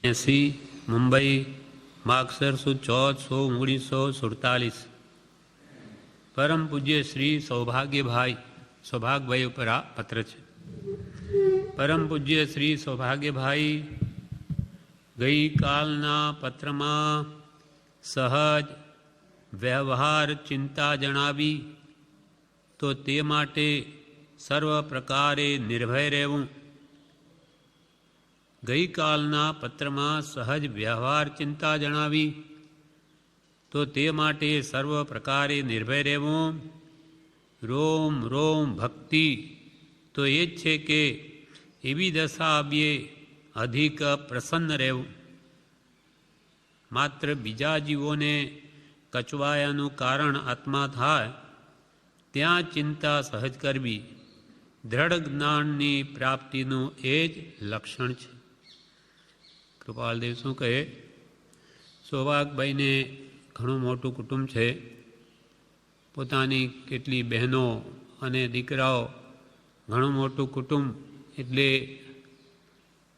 80 मुंबई मागसर सुद 14/1947। परम पूज्य श्री सौभाग्यभाई पर आ पत्र है। परम पूज्य श्री सौभाग्यभाई गई कालना पत्रमा सहज व्यवहार चिंता जणावी तो ते माटे सर्व प्रकारे निर्भय रहेवुं। गई कालना पत्रमा सहज व्यवहार चिंता जणावी तो ते माटे सर्व प्रकारे निर्भय रहेवुं। रोम रोम भक्ति तो ये छे के एवी दशा आवीए अधिक प्रसन्न रहेवुं। मात्र बीजा जीवोने कचवायानुं कारण आत्मा थाय त्यां चिंता सहज करवी दृढ़ ज्ञाननी प्राप्तिनुं ए ज लक्षण छे। कृपालदेव शुं कहे, सौभागभाईने घणुं मोटुं कुटुंब छे। पोतानी केटली बहनों अने दीकराओ, घणुं मोटुं कुटुंब एटले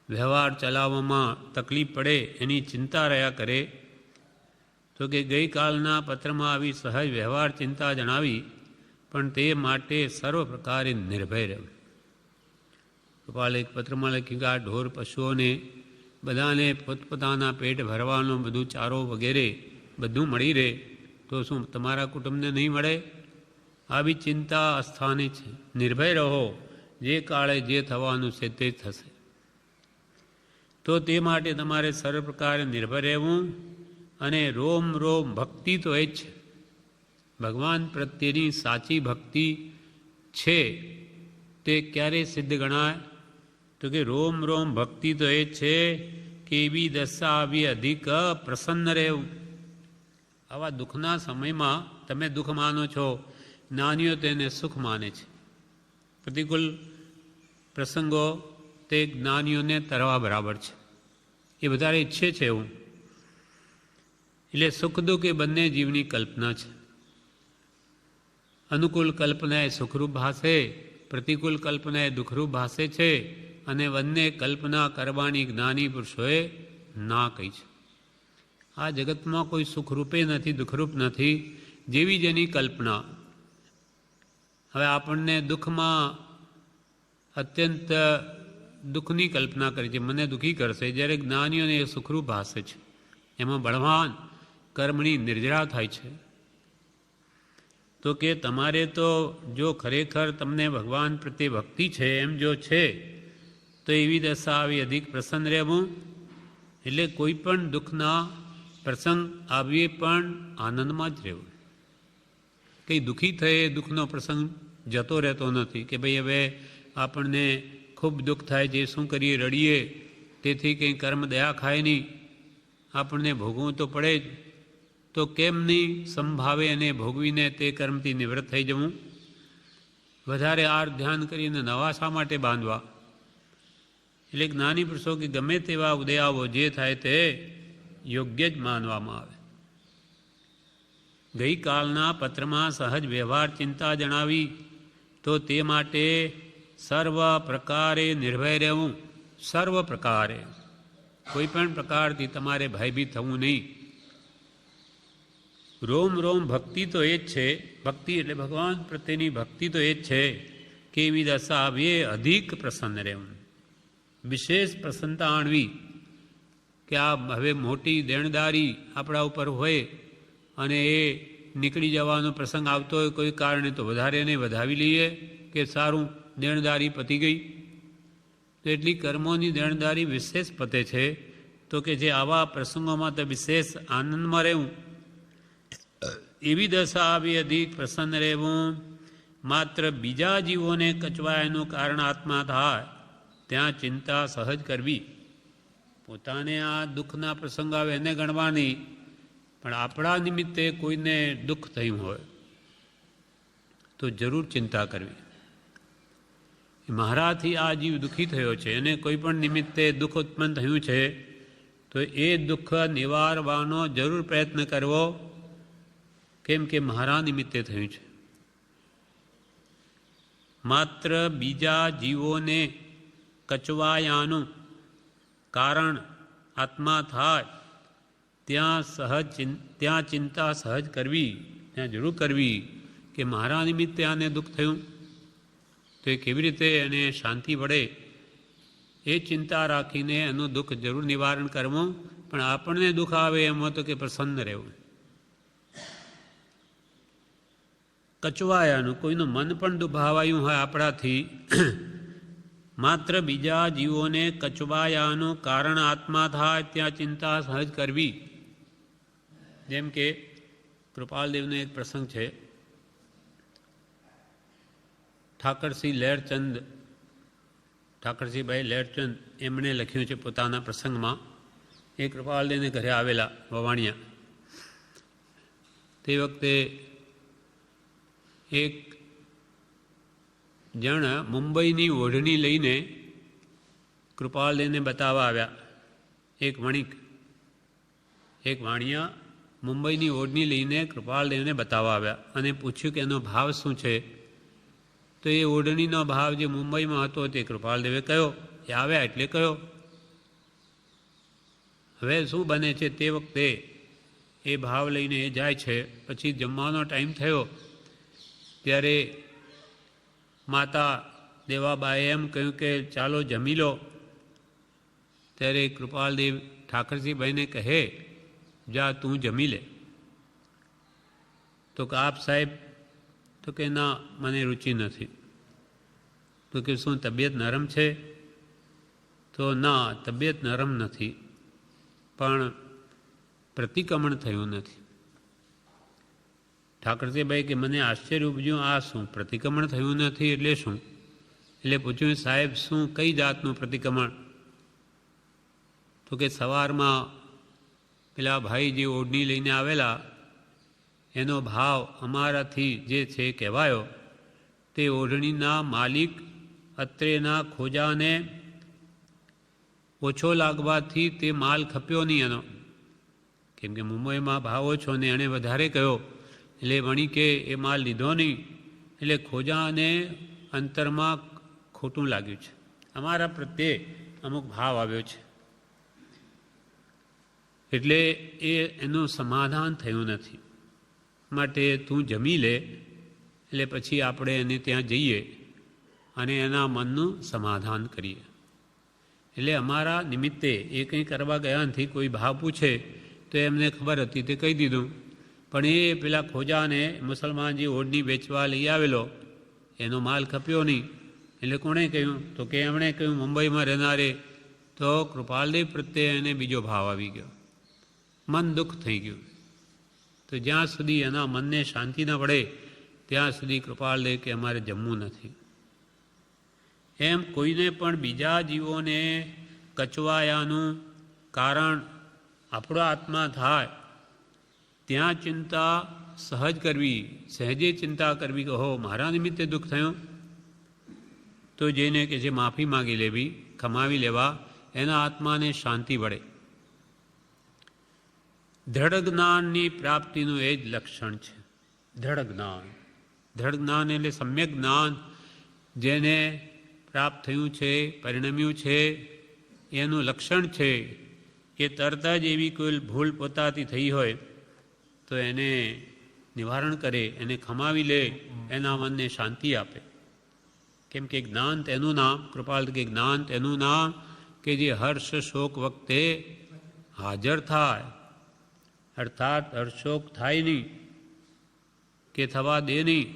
व्यवहार चलाववामां तकलीफ पड़े एनी चिंता रह्या करे। तो कि गई कालना पत्रमा आवी सहज व्यवहार चिंता जणावी पण ते माटे सर्व प्रकारे निर्भय रहे। गोपाल एक पत्रमा लख्युं कि आ ढोर पशुओने बधाने पोतपोताना पेट भरवानो बधुं चारो वगैरे बधुं मळी रहे तो शुं तमारा कुटुंबने नहीं मळे? आवी चिंता अस्थाने छे। निर्भय रहो, जे काळे जे थवानुं छे ते थशे। तो ते माटे तमारे सर्व प्रकारे निर्भय रहेवुं अने रोम रोम भक्ति तो ए छे। भगवान प्रत्येनी साची भक्ति छे ते क्यारे सिद्ध गणाय? तो कि रोम रोम भक्ति तो ए छे कि एवी दशा आवी अधिक प्रसन्न रहेवुं। आवा दुखना समय में तमे दुख मानो छो, ज्ञानीओ तेने सुख माने छे। प्रतिकूल प्रसंगो ते ज्ञानीओने तरवा बराबर छे। ए बधारे इच्छे छे एवुं। एटले सुख दुख ए बंने जीवनी कल्पना छे। अनुकूल कल्पना ए सुखरूप भासे, प्रतिकूल कल्पना ए दुखरूप भासे छे अने बंने कल्पना करवानी ज्ञानी पुरुषोए ना कही छे। आ जगत में कोई सुखरूपे नहीं, दुखरूप नहीं, जेवी जेनी कल्पना। हवे आपणे दुख में अत्यंत दुखनी कल्पना करी छे, मने दुखी करशे, ज्यारे ज्ञानीओने सुखरूप भासे छे। एमां बळवान कर्मनी निर्जरा थाय छे। तो कि तमारे तो जो खरेखर तमने भगवान प्रत्ये भक्ति छे एम जो छे तो एवी दशा आवी अधिक प्रसन्न रहेवुं। एटले कोईपण दुखना प्रसंग आवीए पण आनंदमां ज रहेवुं। कई दुखी थये दुखनो प्रसंग जतो रहतो नथी कि भाई हवे आपणने खूब दुख थाय छे, शुं करीए, रड़ीए, तेथी कंई कर्म दया खाय नहीं, आपणने भोगवुं तो पड़े ज। तो केम नहीं संभावे अने भोगवीने ते कर्मथी निवृत्त थई जवुं? वधारे आर ध्यान करीने नवा शा माटे बांधवा? એટલે જ્ઞાની પુરુષો કે ગમે તેવા ઉદયાવો જે થાય તે યોગ્ય જ માનવામાં આવે। ગઈકાલના પત્રમાં સહજ વ્યવહાર ચિંતા જણાવી તો તે માટે સર્વ પ્રકારે નિર્ભય રહેવું। સર્વ પ્રકારે કોઈ પણ પ્રકારથી તમારે ભયભીત થવું નહીં। રોમ રોમ ભક્તિ તો એ જ છે। ભક્તિ એટલે ભગવાન પ્રત્યેની ભક્તિ તો એ જ છે કે એવી દશા આવીએ अधिक પ્રસન્ન રહેવું, विशेष प्रसन्नता आणवी कि आ हवे मोटी देणदारी आपणा उपर होय अने ए निकળી जवानो प्रसंग आवतो होय कोई कारणे तो वधारे ने वधावी लईए कि सारूं देणदारी पती गई। तो एटली कर्मोनी देणदारी विशेष पते छे। तो कि जे आवा प्रसंगोमां तो विशेष आनंदमां रहेवुं, एवी दशा आवी अधिक प्रसन्न रहेवुं। मात्र बीजा जीवोने कचवायानुं कारण आत्मा थाय त्यां चिंता सहज करवी। पोताने आ दुखना प्रसंग आवे एने गणवा नहीं, पण आपणा निमित्ते कोईने दुख थयुं होय तो जरूर चिंता करवी। माराथी आ जीव दुखी थयो छे अने कोईपण निमित्ते दुख उत्पन्न थयुं छे तो ए दुख निवारवानो जरूर प्रयत्न करवो, केम के मारा निमित्ते थयुं छे। मात्र बीजा जीवोने कचवायानुं कारण આત્મા થાય ત્યાં ચિંતા સહજ કરવી, ત્યાં જરૂર કરવી કે મારા નિમિત્તે આને દુઃખ થયું તો એ કેવી રીતે એને શાંતિ વળે એ ચિંતા રાખીને એનું દુઃખ જરૂર નિવારણ કરવું. પણ આપણને દુઃખ આવે એમાં તો કે પ્રસન્ન રહેવું. કચવાયાનું કોઈનું મન પણ દુભાવાયું હોય આપણાથી, માત્ર બીજા જીવોને કચવાયાનું કારણ આત્મા થાય ત્યાં ચિંતા સહજ કરવી. જેમ કે કૃપાલદેવનો એક પ્રસંગ છે. ઠાકરસિંહભાઈ લેરચંદ એમણે લખ્યું છે પોતાના પ્રસંગમાં. એ કૃપાલદેવને ઘરે આવેલા વવાણિયા. તે વખતે એક જણ મુંબઈની ઓઢણી લઈને કૃપાલદેવને બતાવવા આવ્યા. એક વાણિયા મુંબઈની ઓઢણી લઈને કૃપાલદેવને બતાવવા આવ્યા અને પૂછ્યું કે એનો ભાવ શું છે. તો એ ઓઢણીનો ભાવ જે મુંબઈમાં હતો તે કૃપાલદેવે કહ્યો. એ આવ્યા એટલે કહ્યો. હવે શું બને છે, તે વખતે એ ભાવ લઈને એ જાય છે. પછી જમવાનો ટાઈમ થયો ત્યારે માતા દેવાબાએ એમ કહ્યું કે ચાલો જમી લો. ત્યારે કૃપાલદેવ ઠાકરસિંહભાઈને કહે, જા તું જમી લે. તો કે આપ સાહેબ, તો કે ના મને રુચિ નથી. તો કે શું તબિયત નરમ છે? તો ના તબિયત નરમ નથી, પણ પ્રતિક્રમણ થયું નથી. ઠાકરસિંહભાઈ કે મને આશ્ચર્ય ઉપજ્યું, આ શું પ્રતિક્રમણ થયું નથી એટલે શું? એટલે પૂછ્યું સાહેબ શું કઈ જાતનું પ્રતિક્રમણ? તો કે સવારમાં પેલા ભાઈ જે ઓઢણી લઈને આવેલા એનો ભાવ અમારાથી જે છે કહેવાયો, તે ઓઢણીના માલિક અત્રેના ખોજાને ઓછો લાગવાથી તે માલ ખપ્યો નહીં એનો. કેમ કે મુંબઈમાં ભાવ ઓછો ને એણે વધારે કહ્યો એટલે વણિકે એ માલ લીધો નહીં. એટલે ખોજાને અંતરમાં ખોટું લાગ્યું છે, અમારા પ્રત્યે અમુક ભાવ આવ્યો છે, એટલે એનું સમાધાન થયું નથી. માટે તું જમી લે, એટલે પછી આપણે એને ત્યાં જઈએ અને એના મનનું સમાધાન કરીએ. એટલે અમારા નિમિત્તે એ કંઈ કરવા ગયા નથી. કોઈ ભાવ પૂછે તો એમને ખબર હતી તે કહી દીધું. પણ એ પેલા ખોજાને મુસલમાન જે ઓઢણી વેચવા લઈ આવેલો એનો માલ ખપ્યો નહીં. એટલે કોણે કહ્યું? તો કે એમણે કહ્યું મુંબઈમાં રહેનારે. તો કૃપાલદેવ પ્રત્યે એને બીજો ભાવ આવી ગયો, મન દુઃખ થઈ ગયું. તો જ્યાં સુધી એના મનને શાંતિ ન પડે ત્યાં સુધી કૃપાલદેવ કે અમારે જમવું નથી. એમ કોઈને પણ બીજા જીવોને કચવાયાનું કારણ આપણો આત્મા થાય ત્યાં ચિંતા સહજ કરવી, સહેજે ચિંતા કરવી કે હો મારા નિમિત્તે દુઃખ થયું. તો જેને કે જે માફી માગી લેવી, ખમાવી લેવા, એના આત્માને શાંતિ વળે. દ્રઢ જ્ઞાનની પ્રાપ્તિનું એ જ લક્ષણ છે. દ્રઢ જ્ઞાન એટલે સમ્યક જ્ઞાન જેને પ્રાપ્ત થયું છે, પરિણમ્યું છે, એનું લક્ષણ છે. એ તરત જ એવી કોઈ ભૂલ પોતાથી થઈ હોય તો એને નિવારણ કરે, એને ખમાવી લે, એના મનને શાંતિ આપે. કેમ કે જ્ઞાન તેનું નામ, કૃપાલ કે જ્ઞાન તેનું નામ કે જે હર્ષ શોક વખતે હાજર થાય. અર્થાત હર્ષોક થાય નહીં કે થવા દે નહીં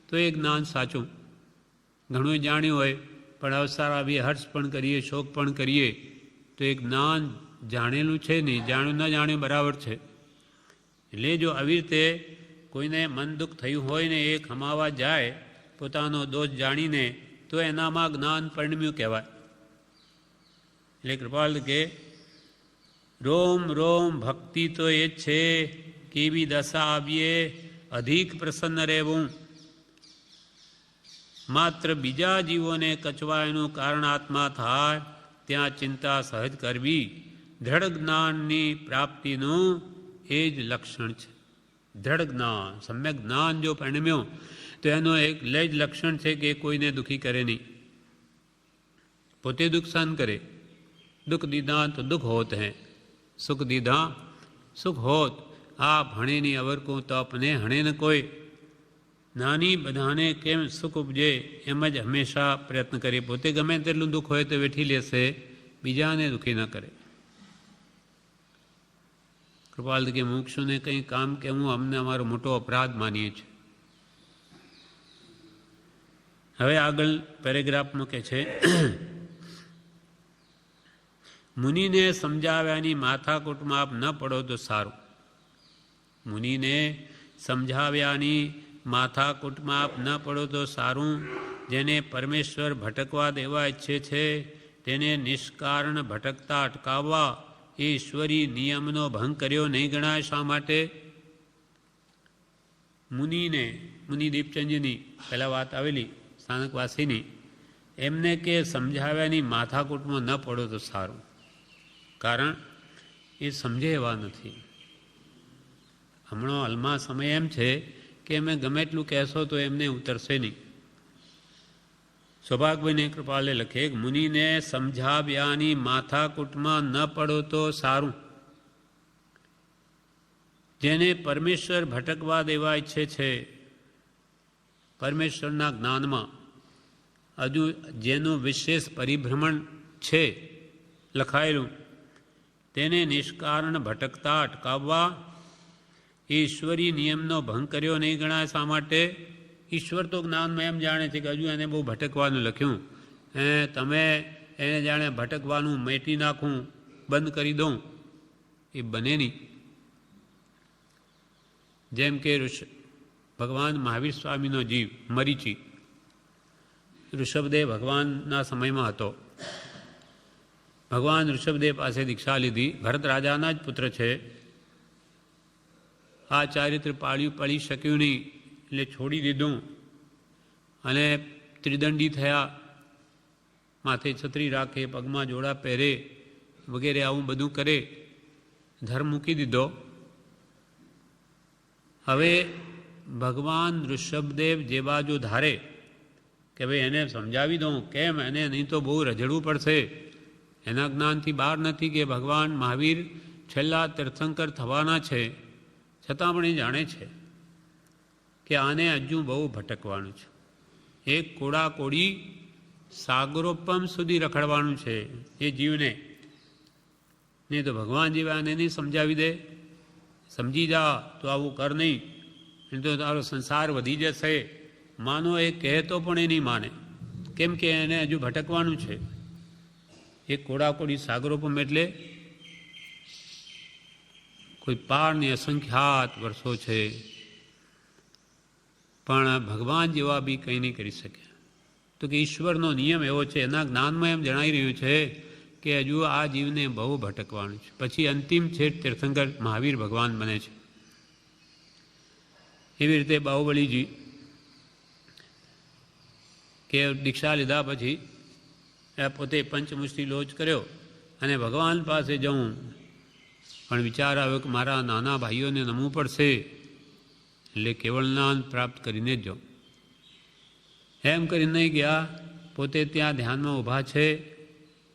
તો એ જ્ઞાન સાચું. ઘણું જાણ્યું હોય પણ અવસર આવીએ હર્ષ પણ કરીએ, શોક પણ કરીએ તો એ જ્ઞાન જાણેલું છે નહીં, જાણ્યું ન જાણ્યું બરાબર છે. એટલે જો આવી રીતે કોઈને મન દુઃખ થયું હોય ને એ ખમાવા જાય પોતાનો દોષ જાણીને તો એનામાં જ્ઞાન પરિણમ્યું કહેવાય. એટલે કૃપાલ કે રોમ રોમ ભક્તિ તો એ જ છે કેવી દશા આવીએ અધિક પ્રસન્ન રહેવું. માત્ર બીજા જીવોને કચવાયનું કારણ આત્મા થાય ત્યાં ચિંતા સહજ કરવી. દ્રઢ જ્ઞાનની પ્રાપ્તિનું એ જ લક્ષણ છે. દ્રઢ જ્ઞાન, સમ્યક જ્ઞાન જો પરિણમ્યો તો એનું એક જ લક્ષણ છે કે કોઈને દુઃખી કરે નહીં, પોતે દુઃખ સહન કરે, दुख दीधा तो दुख होत हैं, सुख दीधा सुख होत। આ ભણેની અવરકું તો આપને હણે ન કોઈ, નાની બધાને કેમ સુખ ઉપજે એમ જ હંમેશા પ્રયત્ન કરી, પોતે ગમે તેટલું દુઃખ હોય તો વેઠી લેશે, બીજાને દુઃખી ન કરે. કૃપાલ કે મુક્ષુને કંઈ કામ કહેવું અમને અમારો મોટો અપરાધ માનીએ છીએ. હવે આગળ પેરેગ્રાફમાં કહે છે, મુનિને સમજાવ્યાની માથાકૂટમાં આપ ન પડો તો સારું. મુનિને સમજાવ્યાની માથાકૂટમાં આપ ન પડો તો સારું. જેને પરમેશ્વર ભટકવા દેવા ઈચ્છે છે તેને નિષ્કારણ ભટકતા અટકાવવા એ ઈશ્વરી નિયમનો ભંગ કર્યો નહીં ગણાય. શા માટે? મુનિને, મુનિ દીપચંદજીની પહેલાં વાત આવેલી સ્થાનકવાસીની, એમને કે સમજાવ્યાની માથાકૂટમાં ન પડો તો સારું, કારણ એ સમજે એવા નથી. હમણાં હાલમાં સમય એમ છે કે અમે ગમે એટલું કહેશો તો એમને ઉતરશે નહીં. સૌભાગભાઈને કૃપાલે લખે, મુનિને સમજાવ્યાની માથાકૂટમાં ન પડો તો સારું. જેને પરમેશ્વર ભટકવા દેવા ઈચ્છે છે, પરમેશ્વરના જ્ઞાનમાં હજુ જેનું વિશેષ પરિભ્રમણ છે લખાયેલું, તેને નિષ્કારણ ભટકતા અટકાવવા ઈશ્વરી નિયમનો ભંગ કર્યો નહીં ગણાય. શા માટે? ઈશ્વર તો જ્ઞાનમાં એમ જાણે છે કે હજુ એને બહુ ભટકવાનું લખ્યું, તમે એને જાણે ભટકવાનું મેટી નાખું, બંધ કરી દઉં, એ બને નહીં. જેમ કે ભગવાન મહાવીર સ્વામીનો જીવ મરીચી ઋષભદેવ ભગવાનના સમયમાં હતો. ભગવાન ઋષભદેવ પાસે દીક્ષા લીધી, ભરત રાજાના જ પુત્ર છે. આ ચારિત્ર પાળી શક્યું નહીં એટલે છોડી દીધું અને ત્રિદંડી થયા, માથે છત્રી રાખે, પગમાં જોડા પહેરે વગેરે આવું બધું કરે, ધર્મ મૂકી દીધો. હવે ભગવાન ઋષભદેવ જે બાજુ ધારે કે ભાઈ એને સમજાવી દઉં, કેમ એને નહીં તો બહુ રઝળવું પડશે, એના જ્ઞાનથી બહાર નથી કે ભગવાન મહાવીર છેલ્લા તીર્થંકર થવાના છે, છતાં પણ એ જાણે છે કે આને હજુ બહુ ભટકવાનું છે, એક કોડાકોડી સાગરોપમ સુધી રખડવાનું છે એ જીવને. નહીં તો ભગવાન જેવા આને નહીં સમજાવી દે, સમજી જા તો આવું કર નહીં, નહીં તો તારો સંસાર વધી જશે. માનો એ કહેતો પણ એ નહીં માને, કેમ કે એને હજુ ભટકવાનું છે. એક કોડાકોડી સાગરોપમ એટલે કોઈ પારની અસંખ્યાત વર્ષો છે, પણ ભગવાન જેવા બી કંઈ નહીં કરી શકે. તો કે ઈશ્વરનો નિયમ એવો છે, એના જ્ઞાનમાં એમ જણાવી રહ્યું છે કે હજુ આ જીવને બહુ ભટકવાનું છે, પછી અંતિમ છેટ તીર્થંકર મહાવીર ભગવાન બને છે. એવી રીતે બાહુબલીજી કે દીક્ષા લીધા પછી પોતે પંચમુષ્ટિ લોચ કર્યો અને ભગવાન પાસે જવું, પણ વિચાર આવ્યો કે મારા નાના ભાઈઓને નમવું પડશે, એટલે કેવળ જ્ઞાન પ્રાપ્ત કરીને જ જાઉં. એમ કરીને નહીં ગયા, પોતે ત્યાં ધ્યાનમાં ઊભા છે.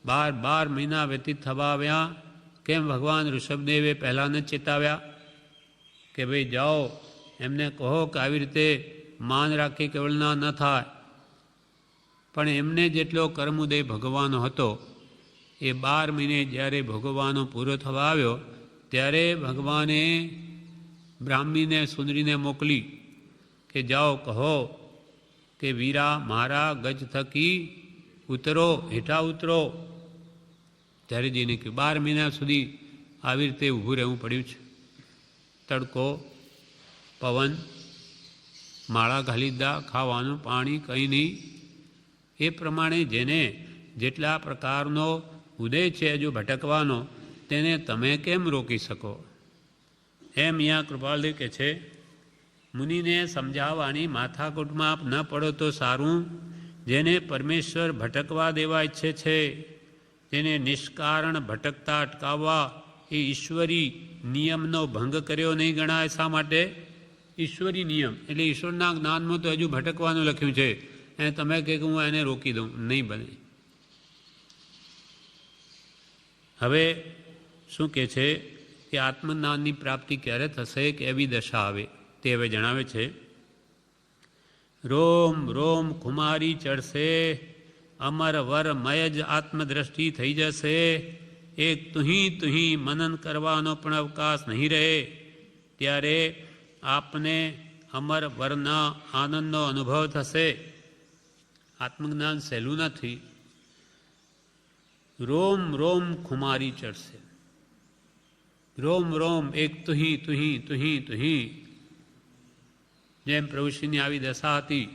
12 મહિના વ્યતીત થવા આવ્યા. કેમ ભગવાન ઋષભદેવે પહેલાં જ ચેતાવ્યા કે ભાઈ જાઓ, એમને કહો કે આવી રીતે માન રાખી કેવળના ન થાય. પણ એમને જેટલો કર્મોદય ભોગવવાનો હતો એ 12 મહિને જ્યારે ભોગવવાનો પૂરો થવા આવ્યો ત્યારે ભગવાને બ્રાહ્મીને સુંદરીને મોકલી કે જાઓ કહો કે વીરા મારા ગજ થકી ઉતરો, હેઠા ઉતરો. ત્યારે જઈને કે 12 મહિના સુધી આવી રીતે ઊભું રહેવું પડ્યું છે. તડકો, પવન, માળા ઘાલી દીધા, ખાવાનું પાણી કંઈ નહીં. એ પ્રમાણે જેને જેટલા પ્રકારનો ઉદય છે હજુ ભટકવાનો, તેને તમે કેમ રોકી શકો? એમ અહીંયા કૃપાલદેવ કહે છે, મુનિને સમજાવવાની માથાકૂટમાં આપ ન પડો તો સારું. જેને પરમેશ્વર ભટકવા દેવા ઈચ્છે છે તેને નિષ્કારણ ભટકતા અટકાવવા એ ઈશ્વરી નિયમનો ભંગ કર્યો નહીં ગણાય. શા માટે? ઈશ્વરી નિયમ એટલે ઈશ્વરના જ્ઞાનમાં તો હજુ ભટકવાનું લખ્યું છે, એને તમે કહે કે હું એને રોકી દઉં, નહીં બને. હવે શું કહે છે કે આત્મજ્ઞાનની પ્રાપ્તિ ક્યારે થશે કે એવી દશા આવે તે હવે જણાવે છે. રોમ રોમ ખુમારી ચડશે, અમર વર મય જ આત્મદ્રષ્ટિ થઈ જશે. એક તુહી મનન કરવાનો પણ અવકાશ નહીં રહે. ત્યારે આપને અમર વરના આનંદનો અનુભવ થશે. આત્મજ્ઞાન સહેલું નથી. રોમ રોમ ખુમારી ચડશે. રોમ રોમ એક તુહી. જેમ પ્રભુશ્રીની આવી દશા હતી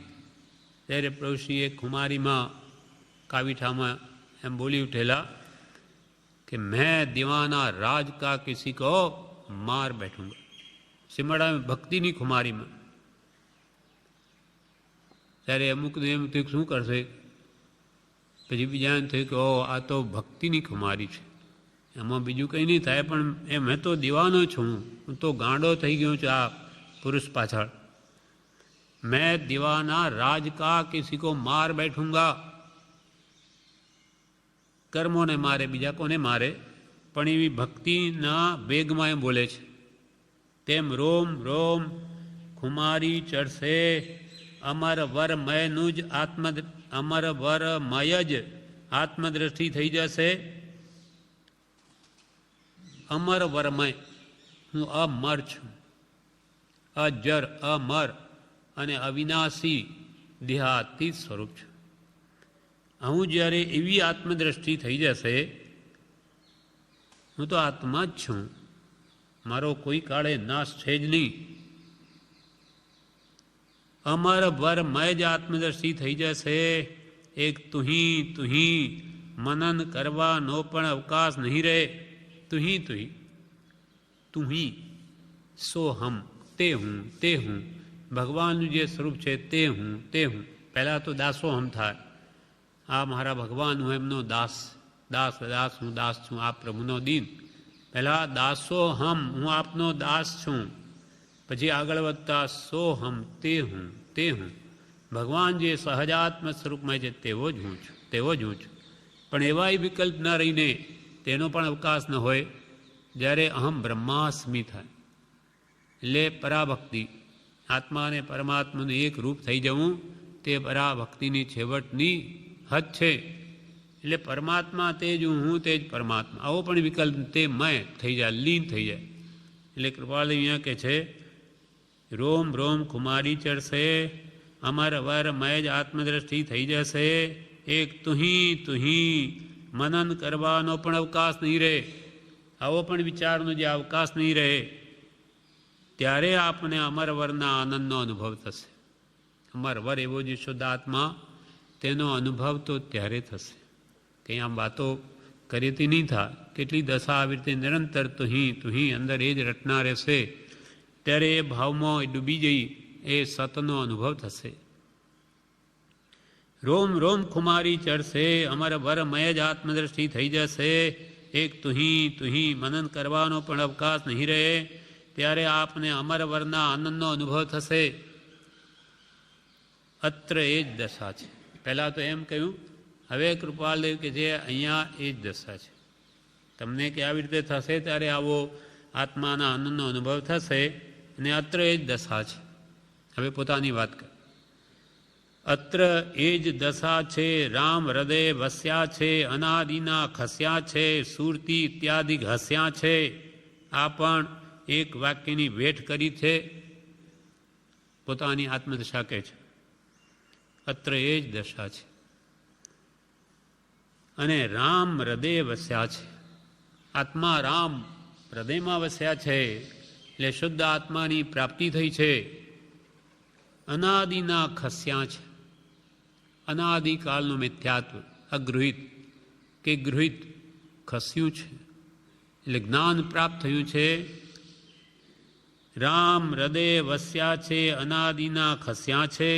ત્યારે પ્રભુશ્રી એક ખુમારીમાં કાવીઠામાં એમ બોલી ઉઠેલા કે મેં દીવાના રાજ કા કિસી કો માર બેઠુંગા. સિમડા ભક્તિની ખુમારીમાં ત્યારે અમુકને એમ થયું શું કરશે, પછી બીજા એમ થયું કે ઓ આ તો ભક્તિની ખુમારી છે, એમાં બીજું કંઈ નહીં થાય. પણ એ મેં તો દીવાનો છું, હું તો ગાંડો થઈ ગયો છું આ પુરુષ પાછળ. મેં દીવાના રાજ કા કિસી કો માર બેઠુંગા. કર્મોને મારે, બીજા કોને મારે, પણ એવી ભક્તિના વેગમાં એમ બોલે છે. તેમ રોમ રોમ ખુમારી ચડશે, અમર વરમયનું જ અમર વરમય જ આત્મદ્રષ્ટિ થઈ જશે. અમર વરમય, હું અમર છું, અજર અમર અને અવિનાશી દેહાતીત સ્વરૂપ છું. હું જ્યારે એવી આત્મદ્રષ્ટિ થઈ જશે, હું તો આત્મા જ છું, મારો કોઈ કાળે નાશ છે જ નહીં. અમર વરમય જ આત્મદ્રષ્ટિ થઈ જશે. એક તુહી મનન કરવાનો પણ અવકાશ નહીં રહે. તુહી સો હમ, તે હું ભગવાનનું જે સ્વરૂપ છે તે હું. પહેલાં તો દાસોહમ થાય, આ મારા ભગવાન, હું એમનો દાસ હું દાસ છું, આપ પ્રભુનો દીન. પહેલાં દાસોહમ, હું આપનો દાસ છું. પછી આગળ વધતા સોહમ, તે હું ભગવાન જે સહજાત્મ સ્વરૂપમાં છે તેવો જ હું છું. પણ એવાય વિકલ્પ ન રહીને તેનો પણ અવકાશ ન હોય. જ્યારે અહમ બ્રહ્માસ્મિ થાય એટલે પરાભક્તિ, આત્મા અને પરમાત્માનું એક રૂપ થઈ જવું, તે પરાભક્તિની છેવટની હદ છે. એટલે પરમાત્મા તે જ હું તે જ પરમાત્મા, આવો પણ વિકલ્પ તે મય થઈ જાય, લીન થઈ જાય. એટલે કૃપાલ અહીંયા કહે છે રોમ રોમ ખુમારી ચડશે, અમર વર મય જ આત્મદ્રષ્ટિ થઈ જશે. એક તુહી મનન કરવાનો પણ અવકાશ નહીં રહે. આવો પણ વિચારનો જે અવકાશ નહીં રહે, ત્યારે આપને અમરવરના આનંદનો અનુભવ થશે. અમરવર એવો જે શુદ્ધ આત્મા, તેનો અનુભવ તો ત્યારે થશે. કંઈ આમ વાતો કરીથી નહીં થાય. કેટલી દશા આવી રીતે નિરંતર તુહી અંદર એ જ રટના રહેશે. ત્યારે એ ભાવમાં ડૂબી જઈ એ સતનો અનુભવ થશે. રોમ રોમ ખુમારી ચડશે, અમર વરમય જ આત્મદ્રષ્ટિ થઈ જશે. એક તુહી મનન કરવાનો પણ અવકાશ નહીં રહે. ત્યારે આપને અમર વરના આનંદનો અનુભવ થશે. અત્ર એ જ દશા છે. પહેલાં તો એમ કહ્યું, હવે કૃપાલદેવ કે જે અહીંયા એ જ દશા છે. તમને કે આવી રીતે થશે ત્યારે આવો આત્માના આનંદનો અનુભવ થશે. અને અત્ર એ જ દશા છે. હવે પોતાની વાત કર. અત્ર એ જ દશા છે, રામ હૃદય વસ્યા છે, અનાદિના ખસ્યા છે, સુરતી ઇત્યાદિ હસ્યા છે. આ પણ એક વાક્યની વેઠ કરી છે. પોતાની આત્મદશા કહે છે. અત્ર એ જ દશા છે. અને રામ હૃદય વસ્યા છે. આત્મા રામ હૃદયમાં વસ્યા છે, એટલે શુદ્ધ આત્માની પ્રાપ્તિ થઈ છે. અનાદિના ખસ્યા છે. અનાદિકાળનું મિથ્યાત્વ અગૃહિત કે ગૃહિત ખસ્યું છે, એટલે જ્ઞાન પ્રાપ્ત થયું છે. રામ હૃદય વસ્યા છે, અનાદિના ખસ્યા છે.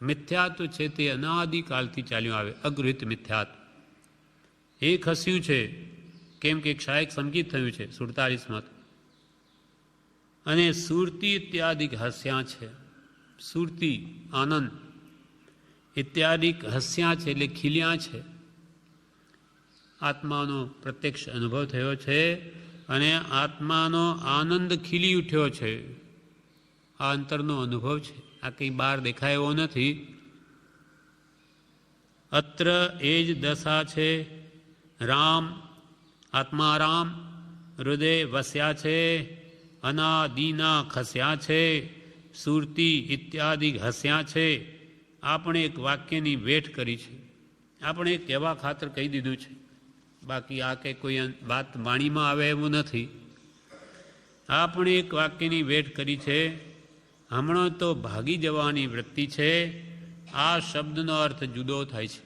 મિથ્યાત્વ છે તે અનાદિકાળથી ચાલ્યું આવે, અગૃહિત મિથ્યાત્વ એ ખસ્યું છે. કેમ કે ક્ષાયક સંગીત થયું છે 47માં. અને સુરતી ઇત્યાદિ હસ્યા છે. સુરતી આનંદ ઇત્યાદિ હસ્યા છે એટલે ખીલ્યા છે. આત્માનો પ્રત્યક્ષ અનુભવ થયો છે અને આત્માનો આનંદ ખીલી ઉઠ્યો છે. આ અંતરનો અનુભવ છે, આ કંઈ બહાર દેખાય એવો નથી. અત્ર એ જ દશા છે. રામ આત્મા રામ હૃદય વસ્યા છે, અનાદિના ખસ્યા છે, સુરતી ઇત્યાદિ હસ્યા છે. આપણે એક વાક્યની વેઠ કરી છે, આપણે એક કહેવા ખાતર કહી દીધું છે, બાકી આ કે કોઈ વાત વાણીમાં આવે એવું નથી. આપણે એક વાક્યની વેઠ કરી છે. હમણાં તો ભાગી જવાની વૃત્તિ છે. આ શબ્દનો અર્થ જુદો થાય છે.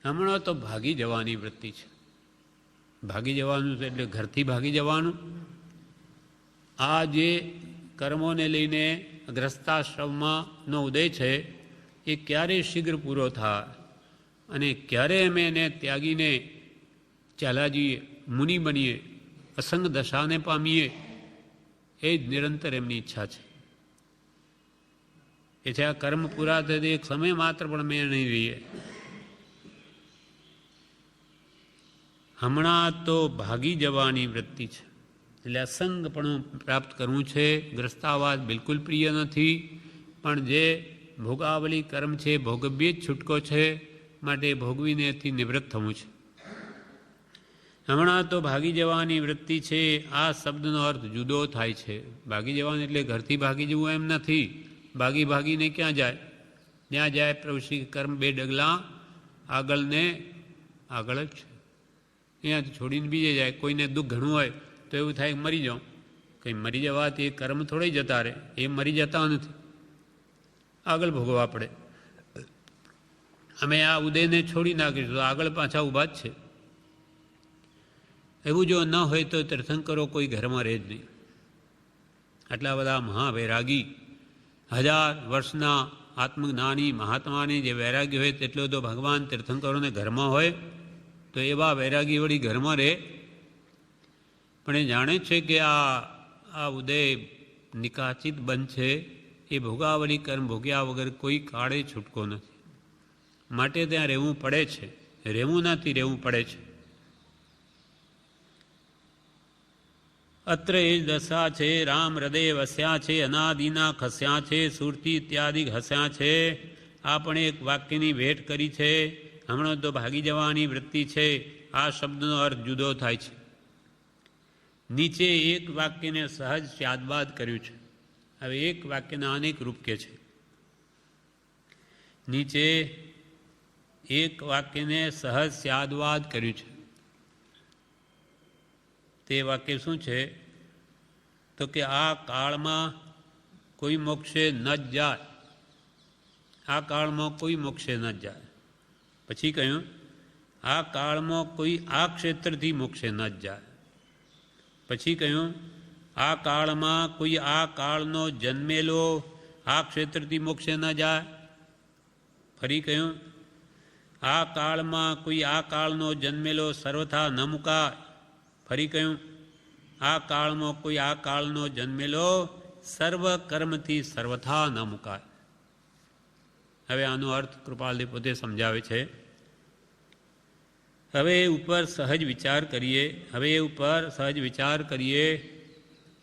હમણાં તો ભાગી જવાની વૃત્તિ છે. ભાગી જવાનું છે એટલે ઘરથી ભાગી જવાનું. આ જે કર્મોને લઈને ગ્રસ્તાશ્રમમાંનો ઉદય છે એ ક્યારે શીઘ્ર પૂરો થાય અને ક્યારે અમે એને ત્યાગીને ચાલ્યા જઈએ, મુનિ બનીએ, અસંગ દશાને પામીએ, એ જ નિરંતર એમની ઈચ્છા છે. એ છે આ કર્મ પૂરા થતી એક સમય માત્ર પણ મેં નહીં રહીએ. હમણાં તો ભાગી જવાની વૃત્તિ છે એટલે અસંગપણું પ્રાપ્ત કરવું છે. ગ્રસ્તાવાસ બિલકુલ પ્રિય નથી, પણ જે ભોગાવલી કર્મ છે ભોગવ્ય જ છૂટકો છે, માટે ભોગવીને એથી નિવૃત્ત થવું છે. હમણાં તો ભાગી જવાની વૃત્તિ છે. આ શબ્દનો અર્થ જુદો થાય છે. ભાગી જવાનું એટલે ઘરથી ભાગી જવું એમ નથી. ભાગી ભાગીને ક્યાં જાય? ત્યાં જાય પ્રભુ શ્રી કર્મ 2 ડગલા આગળ ને આગળ જ છે. અહીંયાથી છોડીને બીજે જાય. કોઈને દુઃખ ઘણું હોય તો એવું થાય કે મરી જાઉં. કંઈ મરી જવાથી એ કર્મ થોડી જતા રહે, એ મરી જતા નથી, આગળ ભોગવવા પડે. અમે આ ઉદયને છોડી નાખીશું, આગળ પાછા ઊભા જ છે. એવું જો ન હોય તો તીર્થંકરો કોઈ ઘરમાં રહે જ નહીં. આટલા બધા મહાવૈરાગી 1000 વર્ષના આત્મજ્ઞાની મહાત્માની જે વૈરાગી હોય તેટલો તો ભગવાન તીર્થંકરોને ઘરમાં હોય, તો એવા વૈરાગી વળી ઘરમાં રહે. પણ એ જાણે છે કે આ ઉદય નિકાચિત બંધ છે. એ ભોગાવલી કર્મ ભોગ્યા વગર કોઈ કાળે છૂટકો નથી, માટે ત્યાં રહેવું પડે છે. રહેવું નથી, રહેવું પડે છે. અત્ર એ જ દશા છે. રામ હૃદય વસ્યા છે, અનાદિના ખસ્યા છે, સુરતી ઇત્યાદિ હસ્યા છે. આ પણ એક વાક્યની ભેટ કરી છે. હમણાં તો ભાગી જવાની વૃત્તિ છે. આ શબ્દનો અર્થ જુદો થાય છે. નીચે એક વાક્યને સહજ સ્યાદવાદ કર્યું છે. હવે એક વાક્યના અનેક રૂપ કે છે. નીચે એક વાક્યને સહજ સ્યાદવાદ કર્યું છે. તે વાક્ય શું છે? તો કે આ કાળમાં કોઈ મોક્ષે ન જ જાય. આ કાળમાં કોઈ મોક્ષે ન જ જાય. પછી કહ્યું આ કાળમાં કોઈ આ ક્ષેત્રથી મોક્ષે ન જ જાય. પછી કહ્યું આ કાળમાં કોઈ આ કાળનો જન્મેલો આ ક્ષેત્રથી મોક્ષે ન જાય. ફરી કહ્યું આ કાળમાં કોઈ આ કાળનો જન્મેલો સર્વથા ન મુકાય. ફરી કહ્યું આ કાળમાં કોઈ આ કાળનો જન્મેલો સર્વ કર્મથી સર્વથા ન મુકાય. હવે આનો અર્થ કૃપાલદેવ પોતે સમજાવે છે. હવે ઉપર સહજ વિચાર કરીએ.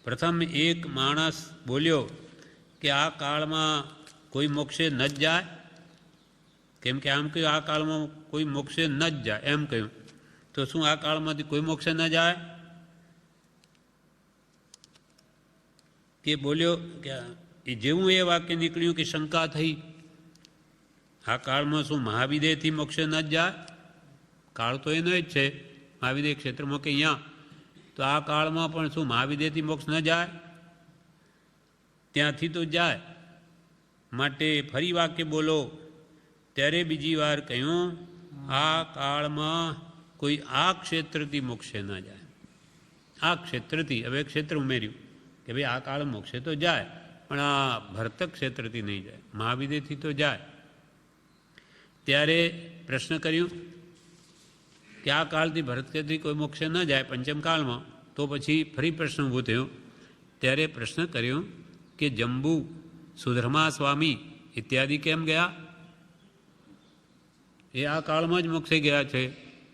પ્રથમ એક માણસ બોલ્યો કે આ કાળમાં કોઈ મોક્ષે ન જ જાય. કેમ કે આમ કહ્યું આ કાળમાં કોઈ મોક્ષે ન જ જાય એમ કહ્યું. તો શું આ કાળમાંથી કોઈ મોક્ષે ન જાય? કે બોલ્યો કે જેવું એ વાક્ય નીકળ્યું કે શંકા થઈ, આ કાળમાં શું મહાવિદેયથી મોક્ષે ન જ જાય? કાળ તો એનો જ છે, મહાવિદેય ક્ષેત્રમાં કે અહીંયા. તો આ કાળમાં પણ શું મહાવિદેયથી મોક્ષ ન જાય? ત્યાંથી તો જાય. માટે ફરી વાક્ય બોલો. ત્યારે બીજી વાર કહ્યું આ કાળમાં કોઈ આ ક્ષેત્રથી મોક્ષે ન જાય. આ ક્ષેત્રથી, હવે ક્ષેત્ર ઉમેર્યું કે ભાઈ આ કાળ મોક્ષે તો જાય, પણ આ ભરતક ક્ષેત્રથી નહીં જાય, મહાવિદેયથી તો જાય. ત્યારે પ્રશ્ન કર્યું કે આ કાળથી ભરતથી કોઈ મોક્ષે ન જાય પંચમ કાળમાં. તો પછી ફરી પ્રશ્ન ઊભો થયો. ત્યારે પ્રશ્ન કર્યો કે જંબુ, સુધર્મા સ્વામી ઇત્યાદિ કેમ ગયા? એ આ કાળમાં જ મોક્ષે ગયા છે,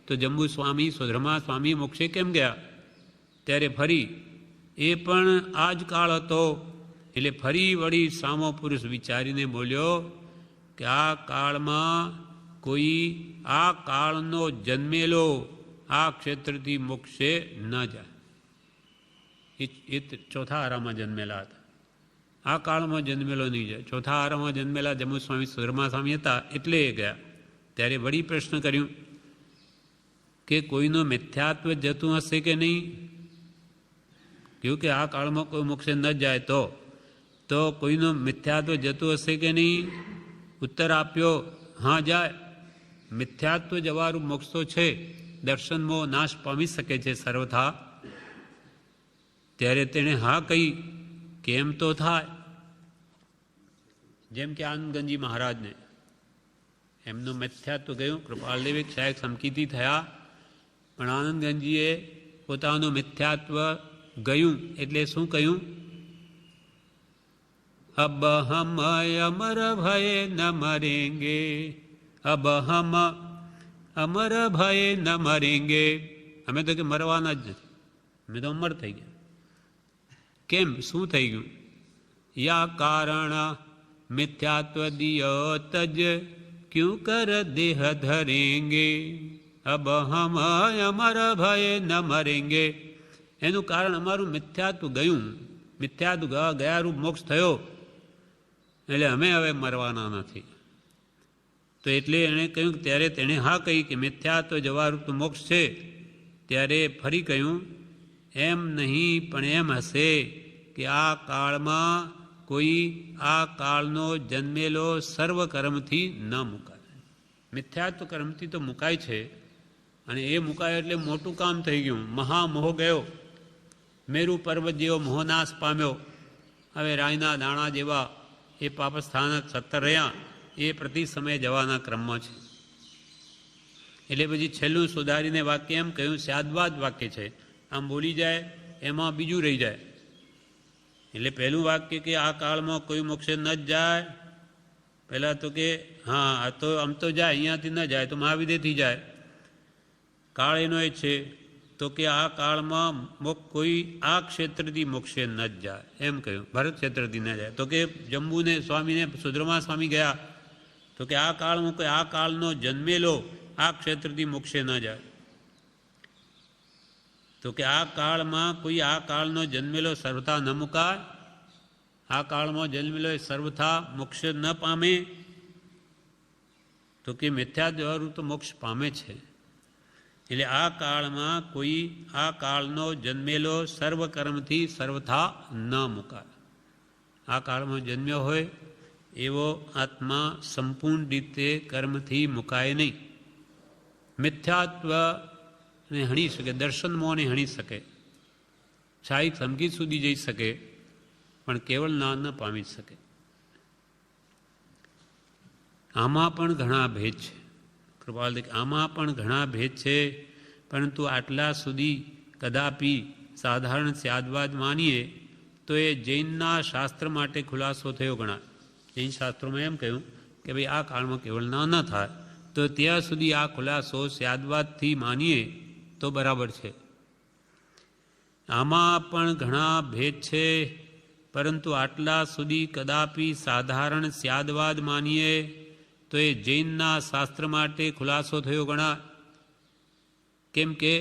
તો જંબુ સ્વામી સુધર્મા સ્વામી મોક્ષે કેમ ગયા? ત્યારે ફરી એ પણ આ જ કાળ હતો. એટલે ફરી વળી સામો પુરુષ વિચારીને બોલ્યો કે આ કાળમાં કોઈ આ કાળનો જન્મેલો આ ક્ષેત્રથી મોક્ષે ન જાય. એ ચોથા આરામાં જન્મેલા હતા, આ કાળમાં જન્મેલો નહીં જાય. ચોથા આરામાં જન્મેલા જંબુ સ્વામી સુધર્મા સ્વામી હતા, એટલે એ ગયા. ત્યારે વળી પ્રશ્ન કર્યું કે કોઈનું મિથ્યાત્વ જતું હશે કે નહીં? કહ્યું કે આ કાળમાં કોઈ મોક્ષે ન જાય તો કોઈનું મિથ્યાત્વ જતું હશે કે નહીં? ઉત્તર આપ્યો, હા જાય. મિથ્યાત્વ જવારું મોક્ષ તો છે, દર્શન મોહ નાશ પામી શકે છે સર્વથા. ત્યારે તેણે હા કહી કે એમ તો થાય. જેમ કે આનંદગંજી મહારાજને એમનું મિથ્યાત્વ ગયું, કૃપાલદેવે ક્ષાયક સમકીથી થયા, પણ આનંદગંજીએ પોતાનું મિથ્યાત્વ ગયું એટલે શું કહ્યું? અબ હમ અમર ભય ન મરેંગે, અબ હમ અમર ભય ન મરેંગે. અમે તો કે મરવાના જ નથી, અમે તો અમર થઈ ગયા. કેમ? શું થઈ ગયું? યા કારણ મિથ્યાત્વ દિયો તજ ક્યું કર દેહ ધરેંગે, અબ હમ અમર ભય ન મરેંગે. એનું કારણ અમારું મિથ્યાત્વ ગયું, મિથ્યાત્વ ગયા રૂપ મોક્ષ થયો, એટલે અમે હવે મરવાના નથી. તો એટલે એણે કહ્યું, ત્યારે તેણે હા કહી કે મિથ્યાત્વ જવારૂપ તો મોક્ષ છે. ત્યારે ફરી કહ્યું, એમ નહીં, પણ એમ હશે કે આ કાળમાં કોઈ આ કાળનો જન્મેલો સર્વ કર્મથી ન મુકાય. મિથ્યાત્વ કર્મથી તો મુકાય છે, અને એ મુકાય એટલે મોટું કામ થઈ ગયું, મહામોહ ગયો. મેરુ પર્વત જેવો મોહનાશ પામ્યો. હવે રાયના દાણા જેવા એ પાપસ્થાનક 17 રહ્યા, એ પ્રતિ સમયે જવાના ક્રમમાં છે. એટલે પછી છેલ્લું સુધારીને વાક્ય એમ કહ્યું, સ્યાદવાદ વાક્ય છે, આમ બોલી જાય એમાં બીજું રહી જાય. એટલે પહેલું વાક્ય કે આ કાળમાં કોઈ મોક્ષે ન જ જાય. પહેલાં તો કે હા આ તો આમ તો જાય, અહીંયાથી ન જાય તો મહાવિદેથી જાય. કાળ એનો એ છે તો કે આ કાળમાં કોઈ આ ક્ષેત્રથી મોક્ષે ન જ જાય, એમ કહ્યું. ભરત ક્ષેત્રથી ન જાય. તો કે જંબુને સ્વામીને સુધર્મા સ્વામી ગયા, તો કે આ કાળમાં કોઈ આ કાળનો જન્મેલો આ ક્ષેત્રથી મોક્ષે ન જાય. તો કે આ કાળમાં કોઈ આ કાળનો જન્મેલો સર્વથા ન મુકાય. આ કાળમાં જન્મેલો એ સર્વથા મોક્ષ ન પામે. તો કે મિથ્યા દ્વારા તો મોક્ષ પામે છે. એટલે આ કાળમાં કોઈ આ કાળનો જન્મેલો સર્વ કર્મથી સર્વથા ન મુકાય. આ કાળમાં જન્મ્યો હોય એવો આત્મા સંપૂર્ણ રીતે કર્મથી મુકાય નહીં. મિથ્યાત્વને હણી શકે, દર્શન મોહને હણી શકે, છાઈ સમગી સુધી જઈ શકે, પણ કેવળ જ્ઞાન ન પામી શકે. આમાં પણ ઘણા ભેદ છે. કૃપાલ આમાં પણ ઘણા ભેદ છે, પરંતુ આટલા સુધી કદાપી સાધારણ સ્યાદવાદ માનીએ તો એ જૈનના શાસ્ત્ર માટે ખુલાસો થયો ગણાય. જૈન શાસ્ત્રોમાં એમ કહ્યું કે ભાઈ આ કાળમાં કેવળ જ્ઞાન ન થાય, તો ત્યાં સુધી આ ખુલાસો સ્યાદવાદથી માનીએ તો બરાબર છે. આમાં પણ ઘણા ભેદ છે, પરંતુ આટલા સુધી કદાપી સાધારણ સ્યાદવાદ માનીએ તો એ જૈનના શાસ્ત્ર માટે ખુલાસો થયો ગણા. કેમ કે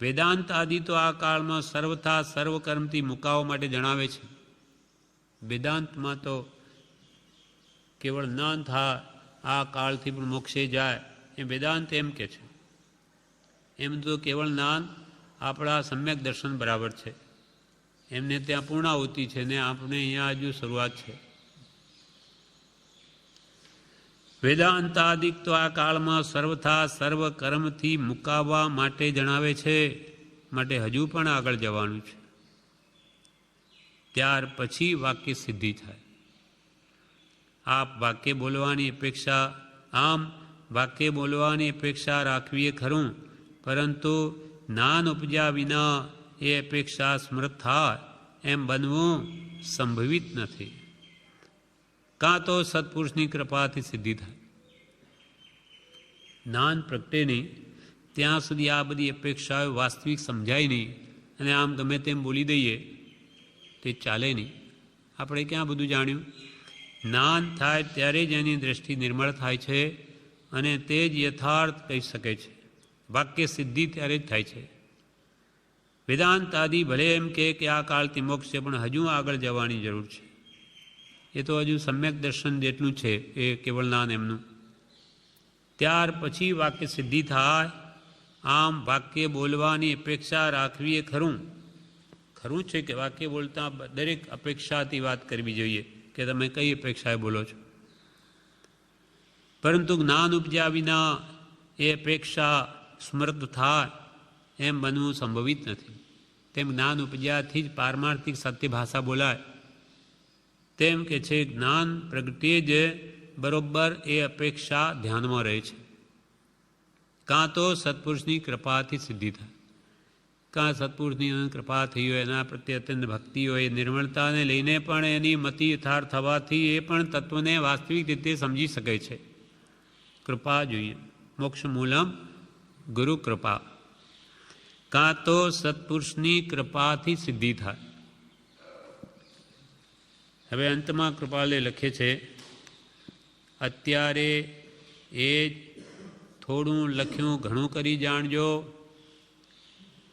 વેદાંત આદિ તો આ કાળમાં સર્વથા સર્વકર્મથી મુકાવવા માટે જણાવે છે. વેદાંતમાં તો કેવળ જ્ઞાન થાય, આ કાળથી પણ મોક્ષે જાય, એ વેદાંત એમ કે છે. એમ તો કેવળ જ્ઞાન આપણા સમ્યક દર્શન બરાબર છે. એમને ત્યાં પૂર્ણાહુતિ છે ને આપણે અહીંયા હજુ શરૂઆત છે. વેદાંતાદિક તો આ કાળમાં સર્વથા સર્વ કર્મથી મુકાવવા માટે જણાવે છે, માટે હજુ પણ આગળ જવાનું છે. ત્યાર પછી વાક્ય સિદ્ધિ થાય. આપ વાક્ય બોલવાની અપેક્ષા આમ વાક્ય બોલવાની અપેક્ષા રાખવીએ ખરું, પરંતુ જ્ઞાન ઉપજ્યા વિના એ અપેક્ષા સ્મૃત થાય એમ બનવું સંભવિત નથી. કાં તો સત્પુરુષની કૃપાથી સિદ્ધિ થાય. જ્ઞાન પ્રગટે નહીં ત્યાં સુધી આ બધી અપેક્ષાઓ વાસ્તવિક સમજાય નહીં અને આમ ગમે તેમ બોલી દઈએ તે ચાલે નહીં. આપણે ક્યાં બધું જાણ્યું? જ્ઞાન થાય ત્યારે જ એની દૃષ્ટિ નિર્મળ થાય છે અને તે જ યથાર્થ કહી શકે છે. વાક્ય સિદ્ધિ ત્યારે જ થાય છે. વેદાંત આદિ ભલે એમ કે આ કાળથી મોક્ષ છે, પણ હજુ આગળ જવાની જરૂર છે. એ તો હજુ સમ્યક દર્શન જેટલું છે એ કેવળ જ્ઞાન એમનું. ત્યાર પછી વાક્ય સિદ્ધિ થાય. આમ વાક્ય બોલવાની અપેક્ષા રાખવી એ ખરું છે કે વાક્ય બોલતા દરેક અપેક્ષાથી વાત કરવી જોઈએ કે તમે કઈ અપેક્ષાએ બોલો છો. પરંતુ જ્ઞાન ઉપજ્યા વિના એ અપેક્ષા સ્મૃત થાય એમ બનવું સંભવિત નથી. તેમ જ્ઞાન ઉપજ્યાથી જ પારમાર્થિક સત્ય ભાષા બોલાય. તેમ કે છે જ્ઞાન પ્રગટે જ બરોબર એ અપેક્ષા ધ્યાનમાં રહે છે. કાં તો સત્પુરુષની કૃપાથી સિદ્ધિ થાય, કાં સત્પુરુષની કૃપા થઈ હોય, એના પ્રત્યે અત્યંત ભક્તિ હોય, નિર્મળતાને લઈને પણ એની મતિ યથાર્થ થવાથી એ પણ તત્વને વાસ્તવિક રીતે સમજી શકે છે. કૃપા જોઈએ. મોક્ષ મૂલમ ગુરુ કૃપા. કાં તો સત્પુરુષની કૃપાથી સિદ્ધિ થાય. હવે અંતમાં કૃપાલે લખે છે, અત્યારે એ થોડું લખ્યું ઘણું કરી જાણજો,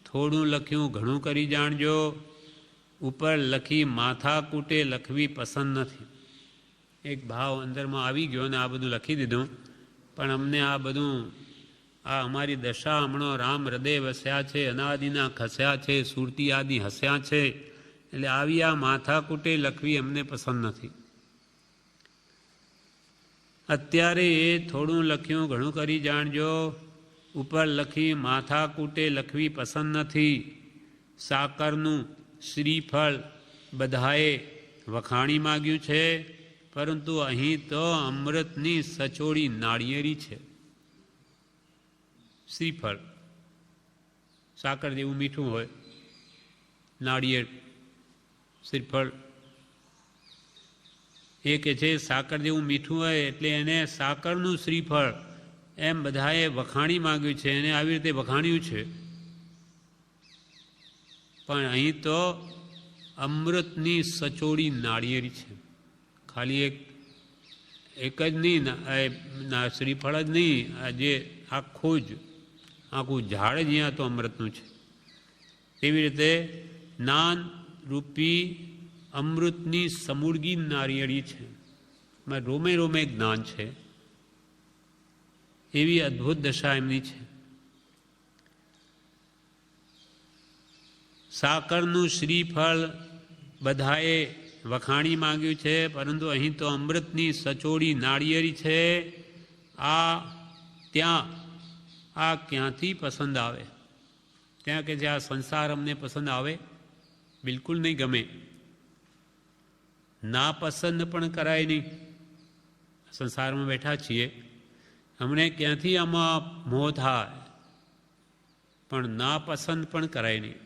થોડું લખ્યું ઘણું કરી જાણજો, ઉપર લખી માથા કૂટે લખવી પસંદ નથી. એક ભાવ અંદરમાં આવી ગયો ને આ બધું લખી દીધું, પણ અમને આ બધું આ અમારી દશા હમણાં રામ હૃદય વસ્યા છે, અનાદિના ખસ્યા છે, સુરતી આદિ હસ્યા છે, એટલે આવી આ માથા કૂટે લખવી અમને પસંદ નથી. અત્યારે એ થોડું લખ્યું ઘણું કરી જાણજો, ઉપર લખી માથા કૂટે લખવી પસંદ નથી. સાકરનું શ્રીફળ બધાએ વખાણી માગ્યું છે, પરંતુ અહીં તો અમૃતની સચોડી નાળિયેરી છે. શ્રીફળ સાકર જેવું મીઠું હોય, નાળિયેર શ્રીફળ એ કે છે સાકર જેવું મીઠું હોય એટલે એને સાકરનું શ્રીફળ એમ બધાએ વખાણી માગ્યું છે, એને આવી રીતે વખાણ્યું છે. પણ અહીં તો અમૃતની સચોડી નાળિયેરી છે. ખાલી એક જ નહીં, શ્રીફળ જ નહીં, જે આખું ઝાડ જ અહીંયા તો અમૃતનું છે. તેવી રીતે જ્ઞાન રૂપી અમૃતની સમૂળગી નારિયેળી છે. રોમે રોમે જ્ઞાન છે. એવી અદ્ભુત દશા એમની છે. સાકરનું શ્રીફળ બધાએ વખાણી માંગ્યું છે, પરંતુ અહીં તો અમૃતની સચોડી નાળિયેરી છે. આ ક્યાંથી પસંદ આવે? ત્યાં કે જે આ સંસાર અમને પસંદ આવે? બિલકુલ નહીં ગમે. ના પસંદ પણ કરાય નહીં. સંસારમાં બેઠા છીએ, અમને ક્યાંથી આમાં મોહ થાય, પણ ના પસંદ પણ કરાય નહીં.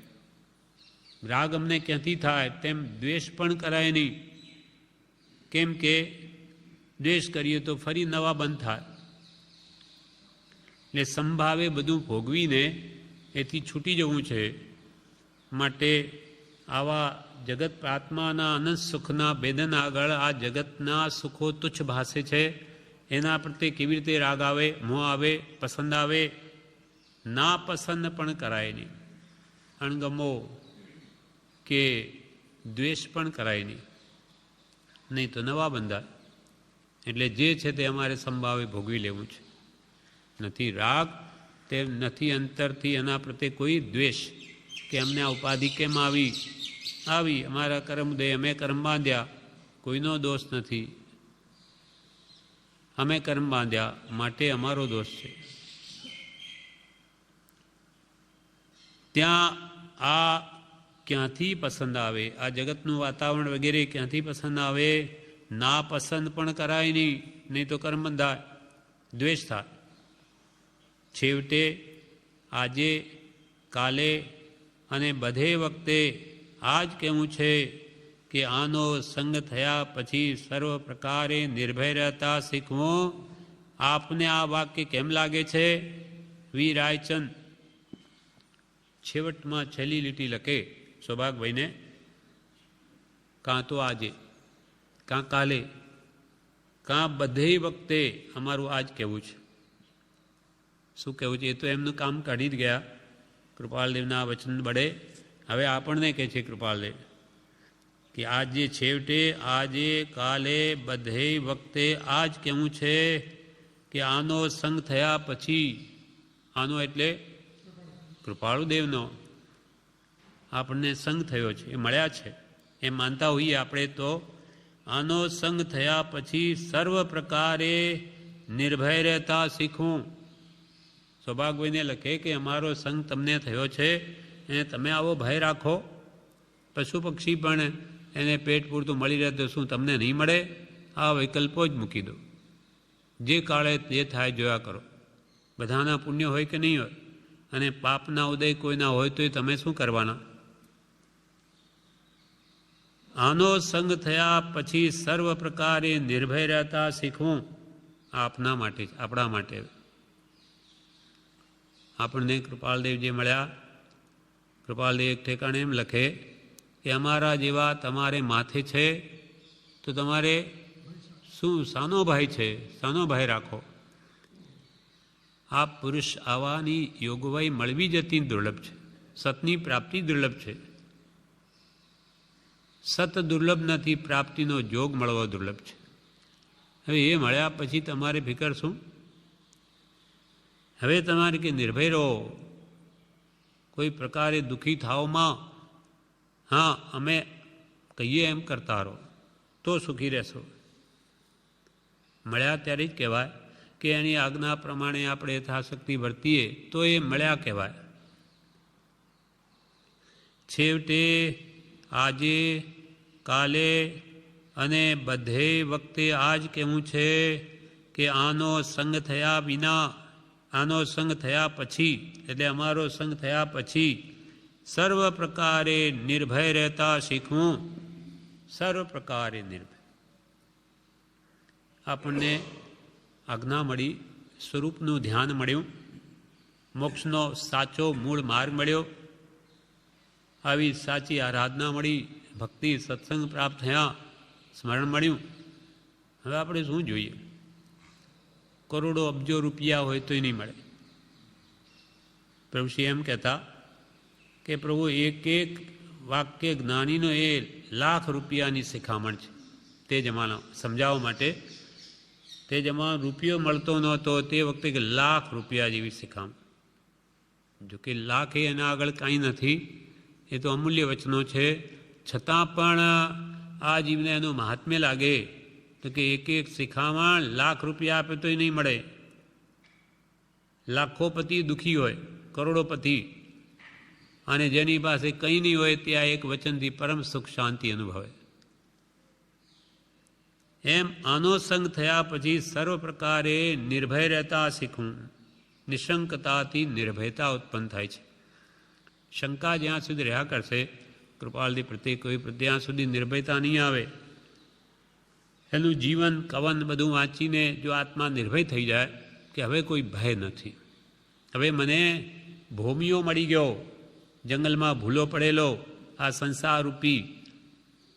રાગ અમને ક્યાંથી થાય, તેમ દ્વેષ પણ કરાય નહીં. કેમ કે દ્વેષ કરીએ તો ફરી નવા બંધ થાય. એટલે સંભાવે બધું ભોગવીને એથી છૂટી જવું છે. માટે આવા જગત આત્માના અનંત સુખના ભેદન આગળ આ જગતના સુખો તુચ્છ ભાસે છે. એના પ્રત્યે કેવી રીતે રાગ આવે, મોહ આવે, પસંદ આવે? ના પસંદ પણ કરાય નહીં. અણગમો કે દ્વેષ પણ કરાય નહીં, નહીં તો નવા બંધાય. એટલે જે છે તે અમારે સંભાવે ભોગવી લેવું છે. નથી રાગ, તેમ નથી અંતરથી એના પ્રત્યે કોઈ દ્વેષ કે અમને આ ઉપાધિ કેમ આવી, અમારા કર્મ દે, અમે કર્મ બાંધ્યા, કોઈનો દોષ નથી. અમે કર્મ બાંધ્યા માટે અમારો દોષ છે. ત્યાં આ ક્યાંથી પસંદ આવે? આ જગતનું વાતાવરણ વગેરે ક્યાંથી પસંદ આવે? ના પસંદ પણ કરાય નહીં તો કર્મ બંધાય, દ્વેષ થાય. છેવટે આજે, કાલે અને બધે વખતે આ જ કહેવું છે કે આનો સંગ થયા પછી સર્વ પ્રકારે નિર્ભય રહેતા શીખવું આપને આ વાક્ય કેમ લાગે છે? વી રાયચંદ છેવટમાં છેલ્લી લીટી લખે સૌભાગભાઈને, કાં તો આજે, કાં કાલે, કાં બધે વખતે અમારું આજ કહેવું છે. શું કહેવું છે? એ તો એમનું કામ કાઢી જ ગયા કૃપાલદેવના વચન બળે. હવે આપણને કહે છે કૃપાલદેવ કે આજે છેવટે, આજે, કાલે, બધે વખતે આજ કહેવું છે કે આનો સંગ થયા પછી, આનો એટલે કૃપાળુદેવનો આપણને સંગ થયો છે, એ મળ્યા છે એમ માનતા હોઈએ આપણે, તો આનો સંગ થયા પછી સર્વ પ્રકારે નિર્ભય રહેતા શીખવું. સૌભાગભાઈને લખે કે અમારો સંગ તમને થયો છે અને તમે આવો ભય રાખો. પશુ પક્ષી પણ એને પેટ પૂરતું મળી રહે તો શું તમને નહીં મળે? આ વિકલ્પો જ મૂકી દો. જે કાળે જે થાય જોયા કરો. બધાના પુણ્ય હોય કે નહીં હોય, અને પાપના ઉદય કોઈના હોય તો તમે શું કરવાના? આનો સંગ થયા પછી સર્વ પ્રકારે નિર્ભય રહેતા શીખવું. આપના માટે, આપણા માટે. આપણને કૃપાલદેવ જે મળ્યા, કૃપાલદેવ એક ઠેકાણે એમ લખે કે અમારા જેવા તમારે માથે છે તો તમારે શું સાનો ભાઈ છે? સાનો ભાઈ રાખો. આ પુરુષ આવવાની યોગવાઈ મળવી જતી દુર્લભ છે. સતની પ્રાપ્તિ દુર્લભ છે. સત દુર્લભ નથી, પ્રાપ્તિનો જોગ મળવો દુર્લભ છે. હવે એ મળ્યા પછી તમારે ફિકર શું? હવે તમારે કે નિર્ભય રહો, કોઈ પ્રકારે દુઃખી થાવમાં, હા અમે કહીએ એમ કરતા રહો તો સુખી રહેશો. મળ્યા ત્યારે જ કહેવાય કે એની આજ્ઞા પ્રમાણે આપણે યથાશક્તિ વર્તીએ તો એ મળ્યા કહેવાય. છેવટે, આજે, કાલે અને બધે વખતે આજ કહેવું છે કે આનો સંગ થયા વિના, આનો સંગ થયા પછી, એટલે અમારો સંગ થયા પછી સર્વ પ્રકારે નિર્ભય રહેતા શીખવું. સર્વ પ્રકારે નિર્ભય. આપણને આજ્ઞા મળી, સ્વરૂપનું ધ્યાન મળ્યું, મોક્ષનો સાચો મૂળ માર્ગ મળ્યો, આવી સાચી આરાધના મળી, ભક્તિ સત્સંગ પ્રાપ્ત થયા, સ્મરણ મળ્યું. હવે આપણે શું જોઈએ? કરોડો અબજો રૂપિયા હોય તોય નહીં મળે. પ્રભુશ્રી એમ કહેતા કે પ્રભુ એક એક વાક્ય જ્ઞાનીનો એ લાખ રૂપિયાની શિખામણ છે. તે જમાનો સમજાવવા માટે, તે જમાનો રૂપિયો મળતો નહોતો, તે વખતે કે લાખ રૂપિયા જેવી શિખામણ. જોકે લાખ એ એના આગળ કાંઈ નથી, એ તો અમૂલ્ય વચનો છે. છતાં પણ આ જીવને એનું મહાત્મ્ય લાગે તો કે એક એક શિખામણ લાખ રૂપિયા આપે તોય નહીં મળે. લાખોપતિ દુઃખી હોય, કરોડોપતિ, અને જેની પાસે કંઈ નહીં હોય ત્યાં એક વચનથી પરમ સુખ શાંતિ અનુભવે. એમ આનો સંગ થયા પછી સર્વ પ્રકારે નિર્ભય રહેતા શીખવું. નિશંકતાથી નિર્ભયતા ઉત્પન્ન થાય છે. શંકા જ્યાં સુધી રહ્યા કરશે કૃપાલજી પ્રત્યે, કોઈ ત્યાં સુધી નિર્ભયતા નહીં આવે. એનું જીવન કવન બધું વાંચીને જો આત્મા નિર્ભય થઈ જાય કે હવે કોઈ ભય નથી, હવે મને ભૂમિઓ મળી ગયો, જંગલમાં ભૂલો પડેલો આ સંસારરૂપી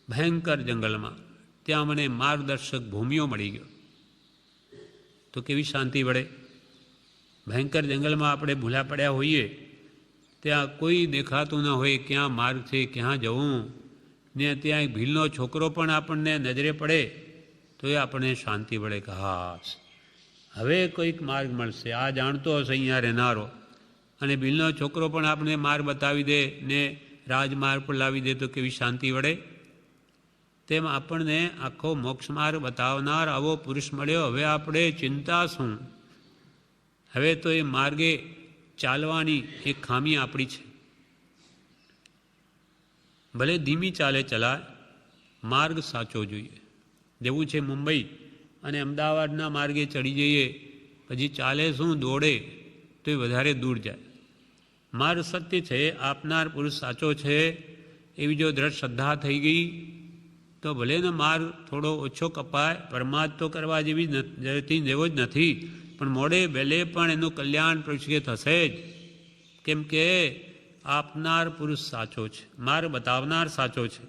ભયંકર જંગલમાં, ત્યાં મને માર્ગદર્શક ભૂમિઓ મળી ગયો, તો કેવી શાંતિ વળે. ભયંકર જંગલમાં આપણે ભૂલા પડ્યા હોઈએ, ત્યાં કોઈ દેખાતું ન હોય ક્યાં માર્ગ છે, ક્યાં જવું, ને ત્યાં એક ભીલનો છોકરો પણ આપણને નજરે પડે તો એ આપણને શાંતિ વળે કે હાસ હવે કોઈક માર્ગ મળશે, આ જાણતો હશે અહીંયા રહેનારો, અને ભીલનો છોકરો પણ આપણે માર્ગ બતાવી દે ને રાજમાર્ગ પર લાવી દે તો કેવી શાંતિ વળે. તેમ આપણને આખો મોક્ષ માર્ગ બતાવનાર આવો પુરુષ મળ્યો, હવે આપણે ચિંતા શું? હવે તો એ માર્ગે ચાલવાની એક ખામી આપણી છે. ભલે ધીમી ચાલે ચલાય, માર્ગ સાચો જોઈએ. જેવું છે મુંબઈ અને અમદાવાદના માર્ગે ચડી જઈએ પછી ચાલે શું, દોડે તો એ વધારે દૂર જાય. માર્ગ સત્ય છે, આપનાર પુરુષ સાચો છે, એવી જો દ્રઢ શ્રદ્ધા થઈ ગઈ તો ભલે ને માર થોડો ઓછો કપાય, પરમાર્થ તો કરવા જેવો જ નથી, પણ મોડે વહેલે પણ એનું કલ્યાણ પ્રશ્કે થશે જ. કેમ કે આપનાર પુરુષ સાચો છે, માર્ગ બતાવનાર સાચો છે.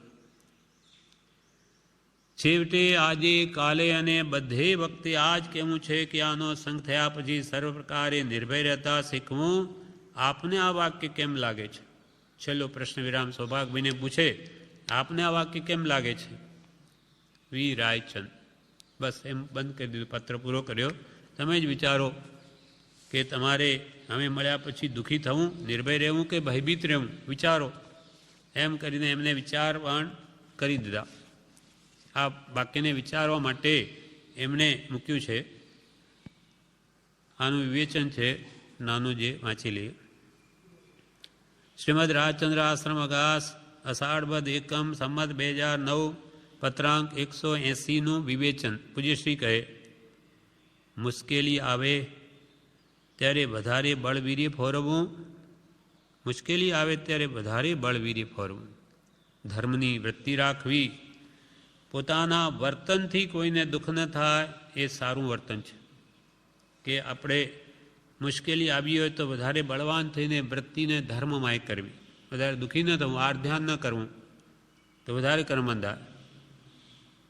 છેવટે આજે કાલે અને બધે વખતે આ જ કહેવું છે કે આનો સંગ થયા પછી સર્વ પ્રકારે નિર્ભય રહેતા શીખવું. આપને આ વાક્ય કેમ લાગે છે? છેલ્લો પ્રશ્ન વિરામ સૌભાગભાઈને પૂછે, આપને આ વાક્ય કેમ લાગે છે? વી રાયચંદ. બસ એમ બંધ કરી દીધું, પત્ર પૂરો કર્યો. તમે જ વિચારો કે તમારે અમે મળ્યા પછી દુઃખી થવું, નિર્ભય રહેવું કે ભયભીત રહેવું, વિચારો. એમ કરીને એમને વિચારવાણ કરી દીધા. આ વાક્યને વિચારવા માટે એમણે મૂક્યું છે. આનું વિવેચન છે નાનું, જે વાંચી લઈએ. શ્રીમદ રાજચંદ્ર આશ્રમ અગાસ અષાઢ વદ એકમ સંમત 2009 પત્રાંક 180નું વિવેચન. પૂજ્યશ્રી કહે, મુશ્કેલી આવે ત્યારે વધારે બળવીર્ય ફોરવવું. મુશ્કેલી આવે ત્યારે વધારે બળવીર્ય ફોરવું. ધર્મની વૃત્તિ રાખવી. પોતાના વર્તનથી કોઈને દુઃખ ન થાય એ સારું વર્તન છે. કે આપણે મુશ્કેલી આવી હોય તો વધારે બળવાન થઈને વૃત્તિને ધર્મમય કરવી, વધારે દુઃખી ન થવું, આર ધ્યાન ન કરવું તો વધારે કર્મંદા.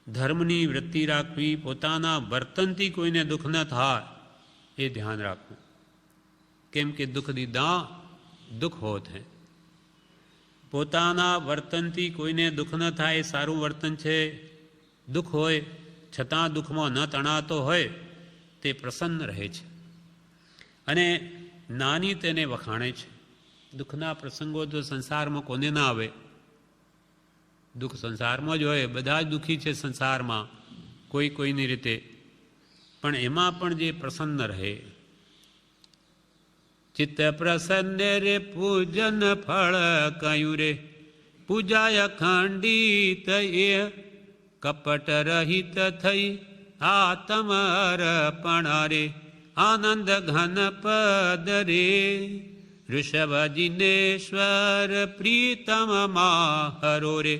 ધર્મની વૃત્તિ રાખવી, પોતાના વર્તનથી કોઈને દુઃખ ન થાય એ ધ્યાન રાખવું. કેમ કે દુઃખ દીધા દુઃખ હોત હે. પોતાના વર્તનથી કોઈને દુઃખ ન થાય એ સારું વર્તન છે. દુઃખ હોય છતાં દુઃખમાં ન તણાતો હોય તે પ્રસન્ન રહે છે અને નાની તેને વખાણે છે. દુઃખના પ્રસંગો તો સંસારમાં કોને ના આવે? દુઃખ સંસારમાં જ હોય, બધા જ દુઃખી છે સંસારમાં કોઈ કોઈની રીતે, પણ એમાં પણ જે પ્રસન્ન રહે. ચિત્ત પ્રસન્ન રે પૂજન ફળ કયું રે, પૂજાય ખંડિત એ કપટ રહિત થઈ આત્મ અર્પણ રે, આનંદ ઘન પદ રે, ઋષભ જિનેશ્વર પ્રીતમ માહરો રે,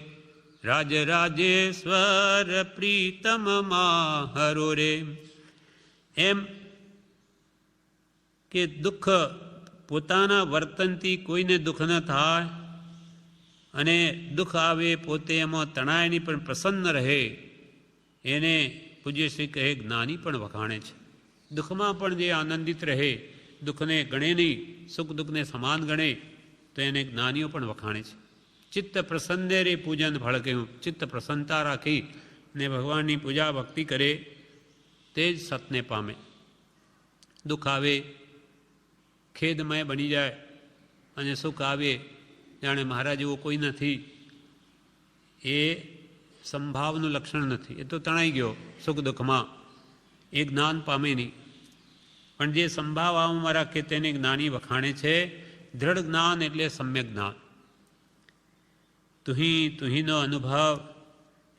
રાજ રાજેશ્વર પ્રીતમ માહરો રે. એમ કે દુઃખ પોતાના વર્તનથી કોઈને દુઃખ ન થાય અને દુઃખ આવે પોતે એમાં તણાય નહીં પણ પ્રસન્ન રહે, એને પૂજ્યશ્રી કહે જ્ઞાની પણ વખાણે છે. દુઃખમાં પણ જે આનંદિત રહે, દુઃખને ગણે નહીં, સુખ દુઃખને સમાન ગણે, તો એને જ્ઞાનીઓ પણ વખાણે છે. ચિત્ત પ્રસન્ને રે પૂજન ફળ કહ્યું. ચિત્ત પ્રસન્નતા રાખી ને ભગવાનની પૂજા ભક્તિ કરે તે જ સતને પામે. દુઃખ આવે ખેદમય બની જાય અને સુખ આવે જાણે મારા જેવો કોઈ નથી, એ સંભાવનું લક્ષણ નથી. એ તો તણાઈ ગયો સુખ દુઃખમાં, એ જ્ઞાન પામે નહીં. પણ જે સંભાવમાં રાખે તેને જ્ઞાની વખાણે છે. દૃઢ જ્ઞાન એટલે સમ્યક જ્ઞાન. તુહીનો અનુભવ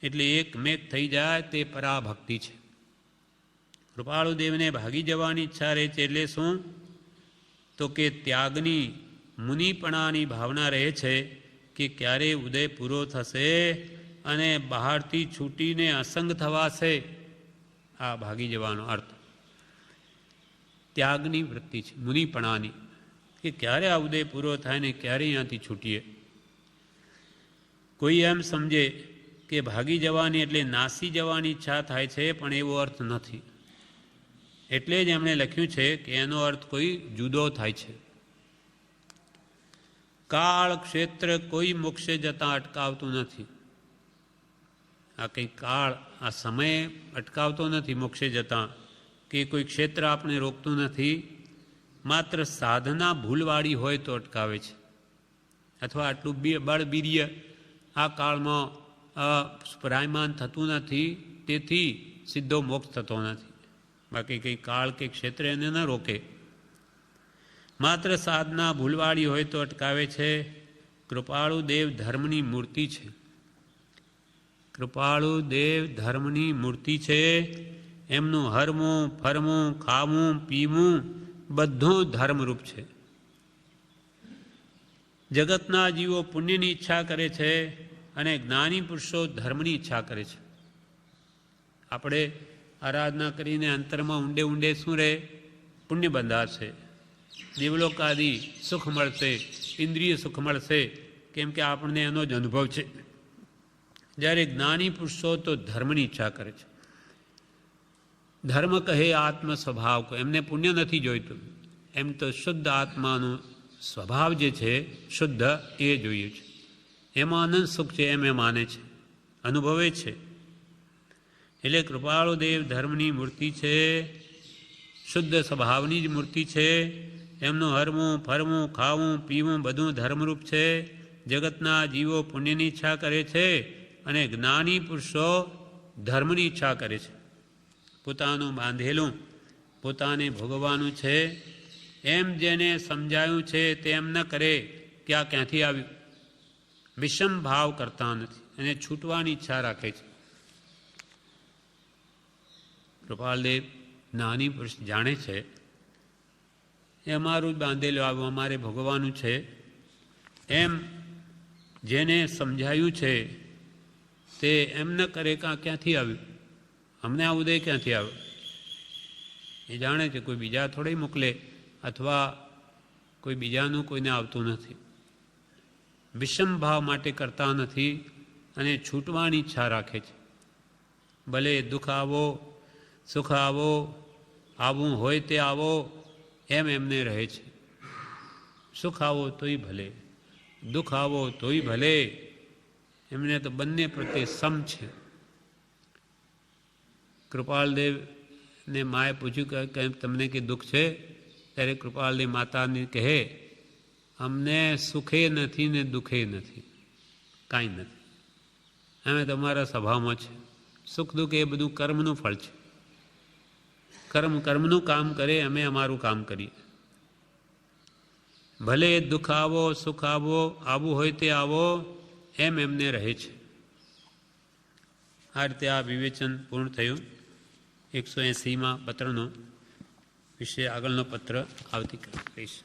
એટલે એકમેક થઈ જાય તે પરાભક્તિ છે. કૃપાળુ દેવને ભાગી જવાની ઈચ્છા રહે છે એટલે શું? તો કે ત્યાગની મુનિપણાની ભાવના રહે છે કે ક્યારે ઉદય પૂરો થશે અને બહારથી છૂટીને અસંગ થવાશે. આ ભાગી જવાનો અર્થ ત્યાગની વૃત્તિ છે, મુનિપણાની, કે ક્યારે આ ઉદય પૂરો થાય ને ક્યારે અહીંયાથી છૂટીએ. કોઈ એમ સમજે કે ભાગી જવાની એટલે નાસી જવાની ઈચ્છા થાય છે, પણ એવો અર્થ નથી. એટલે જ એમણે લખ્યું છે કે એનો અર્થ કોઈ જુદો થાય છે. કાળ ક્ષેત્ર કોઈ મોક્ષે જતાં અટકાવતું નથી. આ કંઈ કાળ, આ સમય અટકાવતો નથી મોક્ષે જતાં, કે કોઈ ક્ષેત્ર આપણે રોકતું નથી. માત્ર સાધના ભૂલવાળી હોય તો અટકાવે છે, અથવા આટલું બળબીર્ય આ કાળમાં સ્પરાયમાન થતું નથી, તેથી સીધો મોક્ષ થતો નથી. બાકી કંઈ કાળ કે ક્ષેત્ર એને ન રોકે. માત્ર સાધના ભૂલવાળી હોય તો અટકાવે છે. કૃપાળુ દેવ ધર્મની મૂર્તિ છે. કૃપાળુ દેવ ધર્મની મૂર્તિ છે. એમનું હરવું, ફરવું, ખાવું, પીવું બધું ધર્મરૂપ છે. જગતના જીવો પુણ્યની ઈચ્છા કરે છે અને જ્ઞાની પુરુષો ધર્મની ઈચ્છા કરે છે. આપણે આરાધના કરીને અંતરમાં ઊંડે ઊંડે શું રહે? પુણ્ય બંધાશે, દેવલોકાદી સુખ મળશે, ઇન્દ્રિય સુખ મળશે, કેમ કે આપણને એનો જ અનુભવ છે. જ્યારે જ્ઞાની પુરુષો તો ધર્મની ઈચ્છા કરે છે. ધર્મ કહે આત્મ સ્વભાવ કહે, એમને પુણ્ય નથી જોઈતું, એમ તો શુદ્ધ આત્માનો સ્વભાવ જે છે શુદ્ધ એ જોઈએ છે. એમાં અનંત સુખ છે એમ એ માને છે, અનુભવે છે. એટલે કૃપાળુદેવ ધર્મની મૂર્તિ છે, શુદ્ધ સ્વભાવની જ મૂર્તિ છે. એમનું હરવું ફરવું ખાવું પીવું બધું ધર્મરૂપ છે. જગતના જીવો પુણ્યની ઈચ્છા કરે છે અને જ્ઞાની પુરુષો ધર્મની ઈચ્છા કરે છે. પોતાનું બાંધેલું પોતાને ભોગવવાનું છે એમ જેને સમજાયું છે તેમ ન કરે ત્યાં ક્યાંથી આવ્યું? વિષમ ભાવ કરતા નથી અને છૂટવાની ઈચ્છા રાખે છે. કૃપાલદેવ જ્ઞાની પુરુષ જાણે છે એ અમારું જ બાંધેલું આવ્યું, અમારે ભોગવવાનું છે એમ જેને સમજાયું છે તે એમ ન કરે ક્યાંથી આવ્યું? અમને આ ઉદય ક્યાંથી આવ્યો? એ જાણે છે કોઈ બીજા થોડી મોકલે અથવા કોઈ બીજાનું કોઈને આવતું નથી. વિષમ ભાવ માટે કરતા નથી અને છૂટવાની ઈચ્છા રાખે છે. ભલે દુઃખ આવો સુખ આવો, આવું હોય તે આવો એમ એમને રહે છે. સુખ આવો તોય ભલે, દુઃખ આવો તોય ભલે, એમને તો બંને પ્રત્યે સમ છે. કૃપાલદેવને માએ પૂછ્યું કે તમને કે દુઃખ છે? ત્યારે કૃપાલદેવ માતાને કહે અમને સુખે નથી ને દુઃખે નથી, કાંઈ નથી. અમે તમારા સ્વભાવમાં છે. સુખ દુઃખ એ બધું કર્મનું ફળ છે. કર્મનું કામ કરે, અમે અમારું કામ કરીએ. ભલે દુઃખ આવો સુખ આવો, આવું હોય તે આવો એમ એમને રહે છે. આ રીતે આ વિવેચન પૂર્ણ થયું. 180માં પત્રનો વિશે આગળનો પત્ર આવતીકાલે કહીશ.